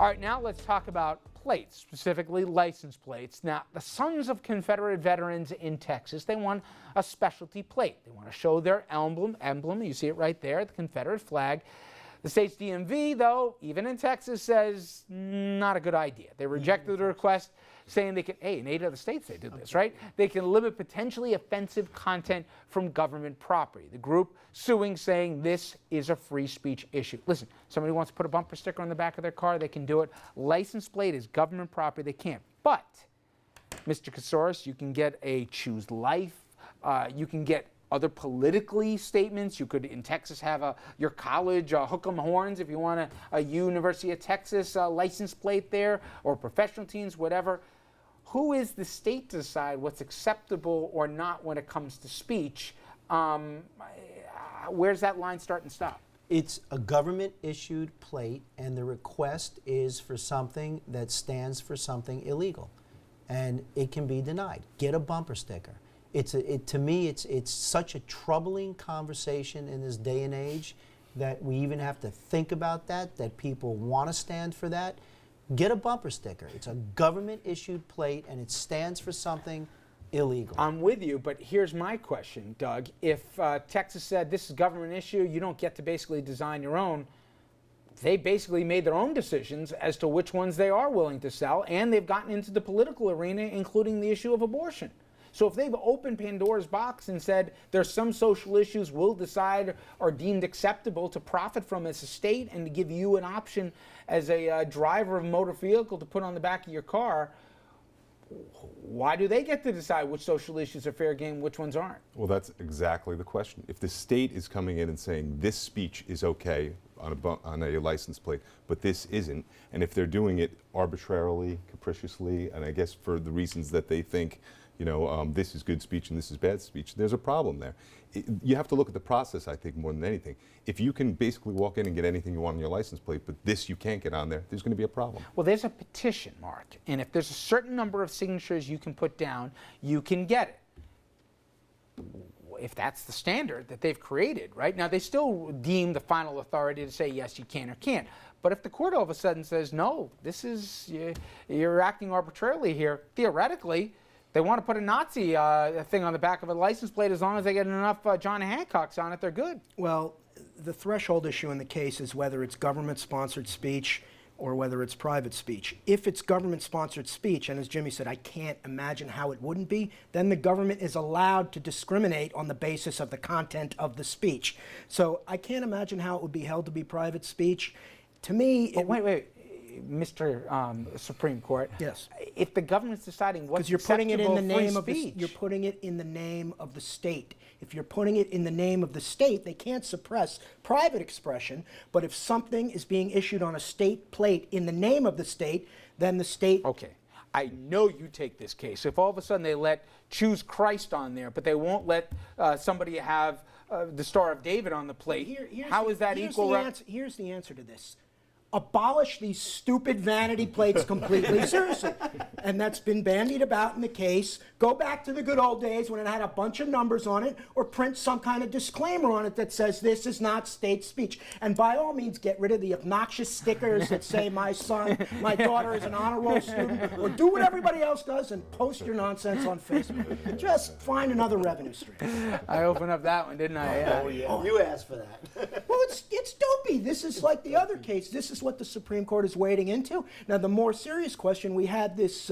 All right, now let's talk about plates, specifically license plates. Now, the Sons of Confederate Veterans in Texas, they want a specialty plate. They want to show their emblem. You see it right there, the Confederate flag. The state's DMV, though, even in Texas, says not a good idea. They rejected the request, saying they can, hey, in 8 other states they did this, right? They can limit potentially offensive content from government property. The group suing, saying this is a free speech issue. Listen, somebody wants to put a bumper sticker on the back of their car, they can do it. License plate is government property, they can't. But, Mr. Kasoris, you can get a Choose Life, you can get other politically statements. You could, in Texas, have your college hook 'em horns if you want a University of Texas license plate there, or professional teams, whatever. Who is the state to decide what's acceptable or not when it comes to speech? Where's that line start and stop? It's a government-issued plate, and the request is for something that stands for something illegal, and it can be denied. Get a bumper sticker. To me, it's such a troubling conversation in this day and age that we even have to think about that people want to stand for that. Get a bumper sticker. It's a government-issued plate, and it stands for something illegal. I'm with you, but here's my question, Doug. If Texas said this is a government issue, you don't get to basically design your own, they basically made their own decisions as to which ones they are willing to sell, and they've gotten into the political arena, including the issue of abortion. So if they've opened Pandora's box and said there's some social issues we'll decide are deemed acceptable to profit from as a state and to give you an option as a driver of a motor vehicle to put on the back of your car, why do they get to decide which social issues are fair game, which ones aren't? Well, that's exactly the question. If the state is coming in and saying this speech is okay on a license plate, but this isn't, and if they're doing it arbitrarily, capriciously, and I guess for the reasons that they think, this is good speech and this is bad speech, there's a problem there. You have to look at the process, I think, more than anything. If you can basically walk in and get anything you want on your license plate, but this you can't get on there's going to be a problem. Well, there's a petition, Mark, and if there's a certain number of signatures you can put down, you can get it. If that's the standard that they've created, right? Now, they still deem the final authority to say, yes, you can or can't. But if the court all of a sudden says, no, you're acting arbitrarily here, theoretically, they want to put a Nazi thing on the back of a license plate. As long as they get enough John Hancocks on it, they're good. Well, the threshold issue in the case is whether it's government-sponsored speech or whether it's private speech. If it's government-sponsored speech, and as Jimmy said, I can't imagine how it wouldn't be, then the government is allowed to discriminate on the basis of the content of the speech. So I can't imagine how it would be held to be private speech. To me, wait. Mr. Supreme Court. Yes. If the government's deciding what's you're putting it in the name of speech, you're putting it in the name of the state. If you're putting it in the name of the state, they can't suppress private expression. But if something is being issued on a state plate in the name of the state, then the state. Okay. I know you take this case. If all of a sudden they let Choose Christ on there, but they won't let somebody have the Star of David on the plate, how is that equal? Here's the answer to this. Abolish these stupid vanity plates completely, seriously. And that's been bandied about in the case. Go back to the good old days when it had a bunch of numbers on it, or print some kind of disclaimer on it that says this is not state speech. And by all means, get rid of the obnoxious stickers that say my daughter is an honor roll student, or do what everybody else does and post your nonsense on Facebook. Just find another revenue stream. I opened up that one, didn't I? Oh, yeah. You asked for that. Well, it's dopey. This is like the other case. This is what the Supreme Court is wading into. Now, the more serious question, we had this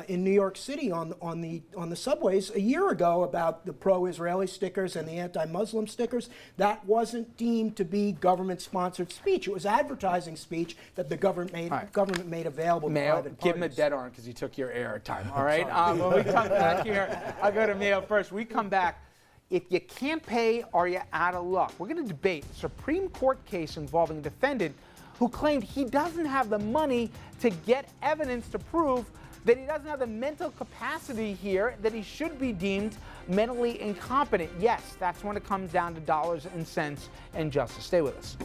in New York City on the subways a year ago about the pro-Israeli stickers and the anti-Muslim stickers. That wasn't deemed to be government-sponsored speech. It was advertising speech that the government made available to private parties. Give him a dead arm because he took your airtime. All right. When we come back here, I'll go to Mayo first. We come back. If you can't pay, are you out of luck? We're going to debate a Supreme Court case involving a defendant who claimed he doesn't have the money to get evidence to prove that he doesn't have the mental capacity here, that he should be deemed mentally incompetent. Yes, that's when it comes down to dollars and cents and justice. Stay with us.